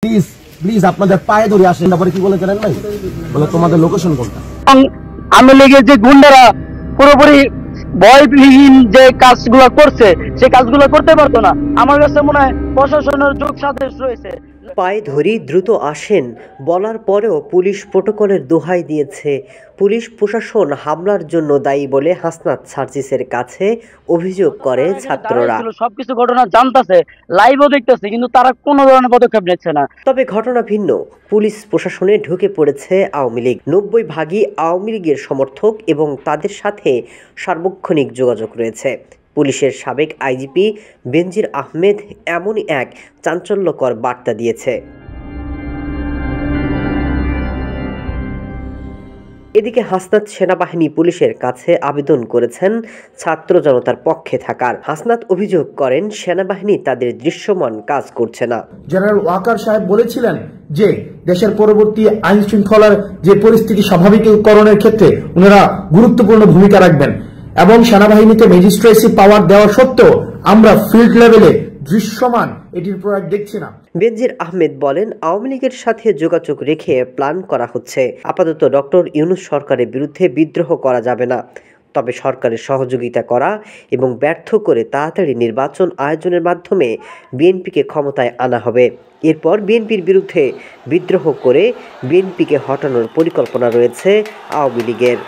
Please please আপনাদের পায়ে ধরে আসেন। তারপরে কি বলে জানেন নাই, বলে তোমাদের লোকেশন কোনটা। আমি লেগে যে গুন্ডারা পুরোপুরি ভয়বিহীন যে কাজগুলো করছে সেই কাজগুলো করতে পারতো না। আমার কাছে মনে হয় প্রশাসনের যোগ সাদেশ রয়েছে। পায়ে ধরি দ্রুত আসেন বলার পরেও পুলিশ প্রটোকলের দোহাই দিয়েছে। পুলিশ প্রশাসন হামলার জন্য দায়ী বলে হাসনাত সার্জিসের কাছে অভিযোগ করে ছাত্ররা। সবকিছু ঘটনা জানতেছে, লাইভও দেখতেছে, কিন্তু তারা কোনো ধরনের পদক্ষেপ নিচ্ছে না। তবে ঘটনা ভিন্ন, পুলিশ প্রশাসনে ঢুকে পড়েছে আওয়ামী লীগ। 90 ভাগই আওয়ামী লীগের সমর্থক এবং তাদের সাথে সার্বক্ষণিক যোগাযোগ রয়েছে। পুলিশের সাবেক আইজিপি বেনজির আহমেদ এমনই এক চাঞ্চল্যকর বার্তা দিয়েছে। এদিকে হাসনাত সেনাবাহিনী পুলিশের কাছে আবেদন করেছেন ছাত্র জনতার পক্ষে থাকার। হাসনাত অভিযোগ করেন সেনাবাহিনী তাদের দৃশ্যমান কাজ করছে না। জেনারেল ওয়াকার সাহেব বলেছিলেন যে দেশের পরবর্তী আইন শৃঙ্খলার যে পরিস্থিতি স্বাভাবিকীকরণের ক্ষেত্রে ওনারা গুরুত্বপূর্ণ ভূমিকা রাখবেন এবং সেনাবাহিনীতে ম্যাজিস্ট্রেসি পাওয়ার দেওয়া সত্ত্বেও আমরা ফিল্ড লেভেলে দৃশ্যমান এটির প্রয়োগ দেখছি না। বেনজির আহমেদ বলেন, আওয়ামী লীগের সাথে যোগাযোগ রেখে প্ল্যান করা হচ্ছে। আপাতত ডক্টর ইউনূস সরকারের বিরুদ্ধে বিদ্রোহ করা যাবে না, তবে সরকারের সহযোগিতা করা এবং ব্যর্থ করে তাড়াতাড়ি নির্বাচন আয়োজনের মাধ্যমে বিএনপিকে ক্ষমতায় আনা হবে। এরপর বিএনপির বিরুদ্ধে বিদ্রোহ করে বিএনপিকে হটানোর পরিকল্পনা রয়েছে আওয়ামী লীগের।